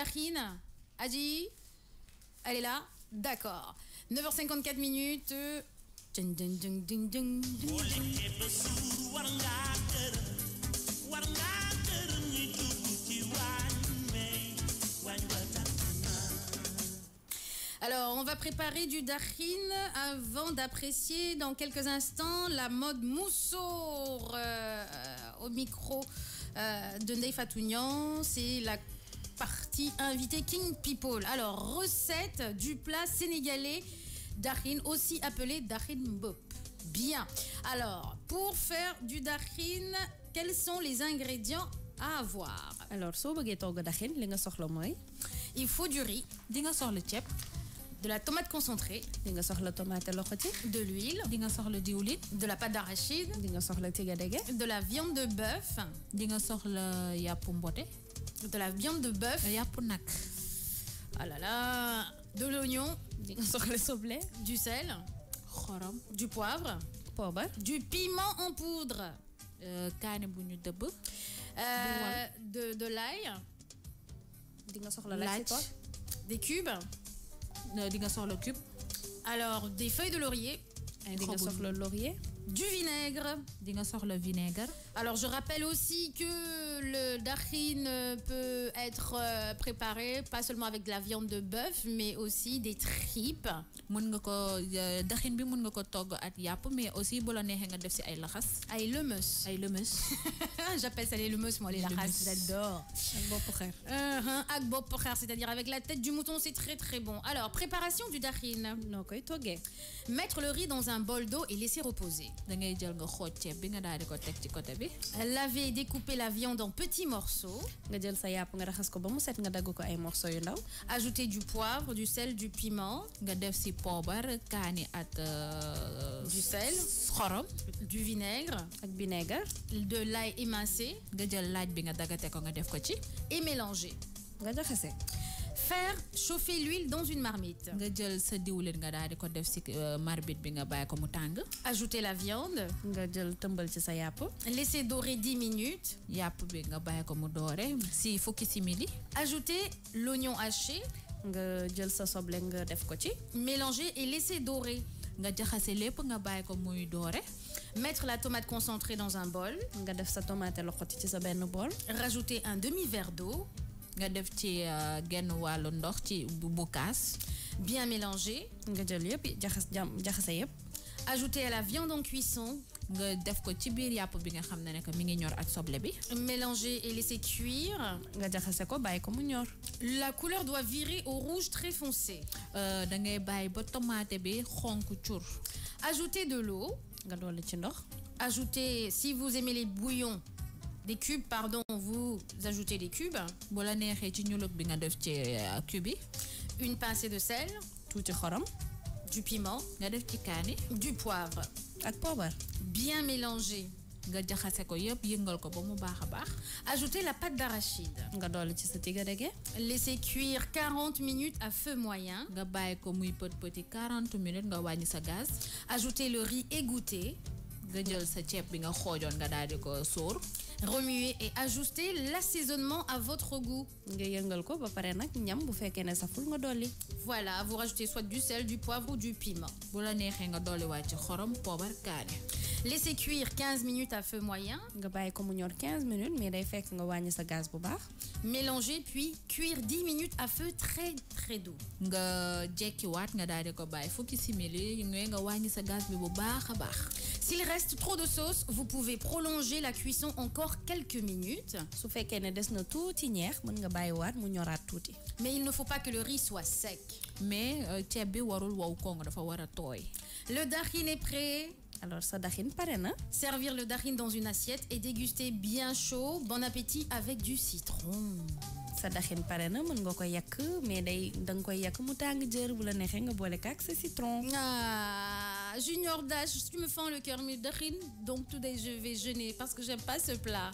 dakhine? Adi? Elle est là? D'accord. 9h54 minutes. Ding, ding, ding, ding, ding, ding. Alors, on va préparer du dakhine avant d'apprécier dans quelques instants la mode moussour au micro de Ndeye Fatounian. C'est la partie invitée King People. Alors, recette du plat sénégalais dakhine, aussi appelé dakhine mbop. Bien. Alors, pour faire du dakhine, quels sont les ingrédients à avoir? Alors, so bëggee togg dakhine, li nga soxla mooy il faut du riz, di nga soxla ceeb, de la tomate concentrée, di nga soxla tomate loxoti, de l'huile, di nga soxla diwlin, de la pâte d'arachide, di nga soxla tigadege, de la viande de bœuf, di nga soxla yàpp mbote, de la viande de bœuf, yàpp nag, ah là là, de l'oignon, di nga soxla soble, du sel, xorom, du poivre, poobar, du piment en poudre, kaane bu ñu dëbb, de l'ail, di nga soxla laaj, des cubes, di nga soxla cube, alors des feuilles de laurier, di nga soxla laurier, du vinaigre, di nga soxla vinaigre. Alors je rappelle aussi que le dakhine peut être préparé pas seulement avec de la viande de bœuf mais aussi des tripes. Mën nga ko dakhine bi mën nga ko togg ak yàpp mais aussi bu la neexee nga def ci ay laxas. Ay lëmës. Ay lëmës. J'appelle ça les lëmës, moi les laxas, j'adore. Ak bopp xeer. Ak bopp xeer, c'est-à-dire avec la tête du mouton, c'est très très bon. Alors préparation du dakhine. Noo koy toggee. Mettre le riz dans un bol d'eau et laisser reposer. Da ngay jël nga xooj ceeb bi nga daal di ko teg ci côté bi. Laver et découper la viande en petits morceaux. Nga jël sa yàpp nga raxas ko ba mu set nga dagg ko ay morceaux yu ndaw. Ajouter du poivre, du sel, du piment. Nga def ci poobar, kaani ak du sel, xorom, du vinaigre, ak vinaigre, de l'ail émincé. Nga jël laaj bi nga dagate ko nga def ko ci. Et mélanger. Nga jaxase. Faire chauffer l'huile dans une marmite. Nga jël sa diwlin nga daal di ko def ci marmite bi nga bàyyi ko mu tàng. Ajouter la viande. Nga jël tëmbal ci sa yàpp. Laisser dorer 10 minutes. Yàpp bi nga bàyyi ko mu doore ci fukki simili. Ajouter l'oignon haché. Nga jël sa soble nga def ko ci. Mélanger et laisser dorer. Nga jaxase lépp nga bàyyi ko muy doore. Mettre la tomate concentrée dans un bol. Nga def sa tomate loxoti ci sa benn bol. Rajouter un demi-verre d'eau. Nga def ci genn wàllu ndox ci bu kaas. Bien mélanger. Nga jël yëpp jaxase yëpp. Ajouter à la viande en cuisson. Nga def ko ci biir yàpp bi nga xam ne ne mi ngi ñor ak soble bi. Mélanger et laisser cuire. Nga jaxase ko bàyyi ko mu ñor. La couleur doit virer au rouge très foncé. Da ngay bàyyi ba tomate bi xonk cur. Ajouter de l'eau. Nga dolli ci ndox. Ajouter, si vous aimez les bouillons, des cubes, pardon, vous ajoutez des cubes. Bu la neexee ci ñuluk bi nga def ci cube yi. Une pincée de sel. Tuuti xorom. Du piment. Nga def ci kaani. Du poivre. Ak poobar. Bien mélanger. Nga jaxase ko yëpp yëngal ko ba mu baax a baax. Ajouter la pâte d'arachide. Nga dolli ci sa tigadege. Laisser cuire 40 minutes à feu moyen. Nga bàyyi ko muy petit 40 minutes nga wàññi sa gaz. Ajouter le riz égoutté. Nga jël sa ceeb bi nga xoojoon nga daal di ko sóor. Remuer et ajuster l'assaisonnement à votre goût. Nga yëngal ko ba pare nag ñam bu fekkee ne saful nga dolli. Voilà, vous rajoutez soit du sel, du poivre ou du piment. Bu la neexee nga dolli waat ci xorom poobar kaani. Laissez cuire 15 minutes à feu moyen. Nga bàyyi ko mu ñor 15 minutes mais day fekk nga wàññi sa gaz bu baax. Mélanger puis cuire 10 minutes à feu très très doux. Nga jekkiwaat nga daal di ko bàyyi fukki simili nga wàññi sa gaz bi bu baax a baax. S'il reste trop de sauce, vous pouvez prolonger la cuisson encore quelques minutes. Su fekkee ne des na tuuti ñeex mën nga bàyyiwaat mu ñoraat tuuti. Mais il ne faut pas que le riz soit sec. Mais ceeb bi warul wow kong dafa war a tooy. Le dakhine est prêt. Alors sa dakhine pare na. Servir le dakhine dans une assiette et déguster bien chaud. Bon appétit avec du citron. Sa dakhine pare na mën nga ko yàq mais danga koy yàq mu tàng jër bu la neexee nga boole ak sa citron. Ah. Junior Dash, tu me fends le cœur, mais darin, donc today je vais jeûner parce que j'aime pas ce plat.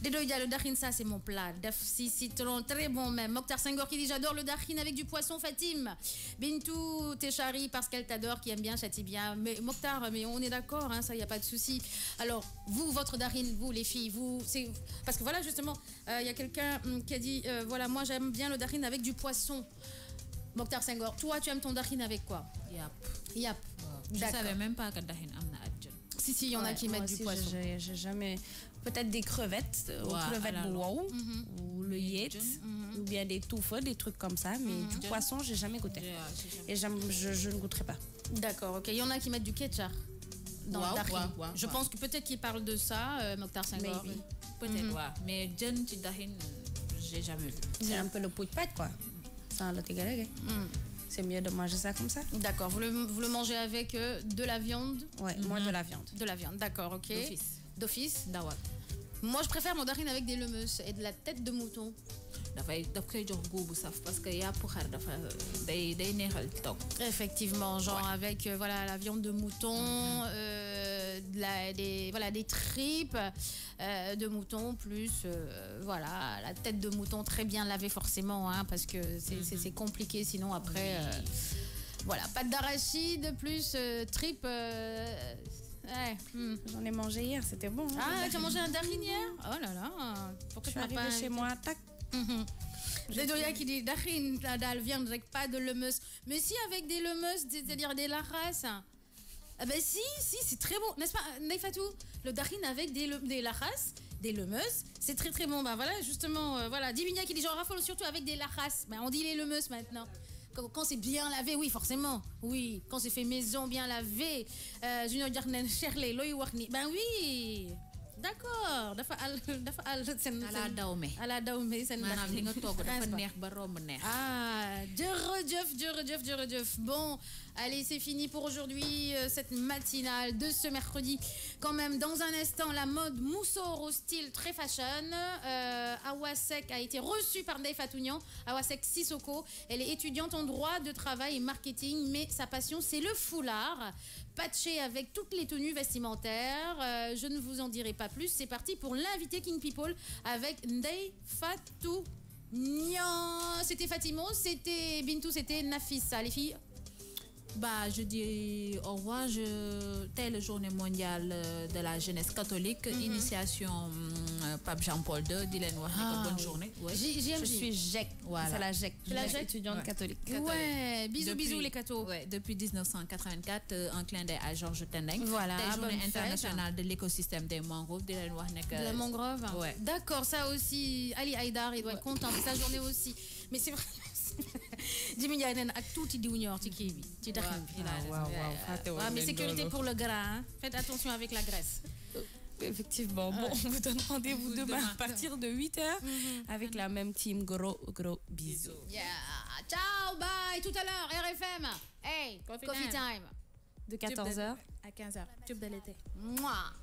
Dédoya, le darin, ça c'est mon plat. Daf si citron, très bon même. Mokhtar Senghor qui dit j'adore le darin avec du poisson, Fatim. Bintou Téchari parce qu'elle t'adore, qui aime bien, châtie bien. Mais Mokhtar, mais on est d'accord, hein, ça y a pas de souci. Alors vous, votre darin, vous les filles, vous, c'est parce que voilà justement, il y a quelqu'un qui a dit voilà, moi j'aime bien le darin avec du poisson. Mokhtar Senghor, toi tu aimes ton darin avec quoi? Yap. Je savais même pas que dahin amna adjon. Si, il y en a qui mettent du poisson. J'ai jamais. Peut-être des crevettes, crevettes wow, ou le yet, ou bien des touffes, des trucs comme ça, mais du poisson, j'ai jamais goûté. Et je ne goûterai pas. D'accord, ok. Il y en a qui mettent du ketchup dans le dahin. Je pense que peut-être qu'ils parlent de ça, Mokhtar Senghor. Peut-être, mais John ci dahin, j'ai jamais vu. C'est un peu le pot de pâte, quoi. Sans le tégalé. C'est mieux de manger ça comme ça. D'accord, vous le mangez avec de la viande? Ouais, moi de la viande. De la viande, d'accord, ok. D'office. Dawal. Moi, je préfère mon darin avec des lemeus et de la tête de mouton. Daf koy jox goût bu saf parce que yàpp xar dafa day neexal toog. Effectivement, genre avec voilà la viande de mouton, des tripes de mouton plus voilà la tête de mouton très bien lavée forcément, hein, parce que c'est compliqué sinon après voilà, pâte d'arachide plus tripes. Ouais. J'en ai mangé hier, c'était bon. Hein, ah, tu as mangé un darin hier? Oh là là. Pourquoi tu m'as pas chez moi, tac. Dédoya qui dit darin, la viande avec pas de lemeus. Mais si avec des lemeus, c'est-à-dire des laras. Ah ben si, c'est très bon, n'est-ce pas, Neifatou? Le darin avec des laras, des lemeus, c'est très très bon. Ben voilà, justement, voilà. Diminia qui dit genre raffole surtout avec des laras. Ben on dit les lemeus maintenant. Quand c'est bien lavé, oui, forcément. Oui, quand c'est fait maison, bien lavé. Junior Jarnen, Sherley, Loy Warni. Ben oui. D'accord. ala dawme sen maanaam li nga togg dafa neex ba romb neex. Ah, jërëjëf. Bon, allez, c'est fini pour aujourd'hui, cette matinale de ce mercredi. Quand même, dans un instant, la mode Moussour au style très fashion. Awasek a été reçue par Ndeye Fatounian. Awasek Sissoko. Elle est étudiante en droit de travail et marketing, mais sa passion, c'est le foulard. Patché avec toutes les tenues vestimentaires. Je ne vous en dirai pas plus. C'est parti pour l'invité King People avec Ndeye Fatounian. C'était Fatimo, c'était Bintou, c'était Nafissa. Les filles? Bah, je dis au revoir. Telle journée mondiale de la jeunesse catholique, initiation Pape Jean-Paul II. Dylan bonne journée. Ouais. Je suis GEC. Voilà. C'est la GEC. La GEC étudiante catholique. Ouais, bisous les cathos. Ouais, depuis 1984, un clin d'œil à Georges Tendeng. Voilà, journée internationale de l'écosystème des mangroves. De la mangrove. Ouais. D'accord, ça aussi. Ali Haïdar, il doit être content de sa journée aussi. Mais c'est vrai. Jimmy a tout dit junior mais sécurité pour le gras, hein. Faites attention avec la graisse. Effectivement. Bon, on vous donne rendez-vous demain à partir de 8h avec la même team. Gros bisous. Yeah. Ciao, bye. Tout à l'heure, RFM. Hey, coffee time. De 14h à 15h. Tube de l'été. Mouah.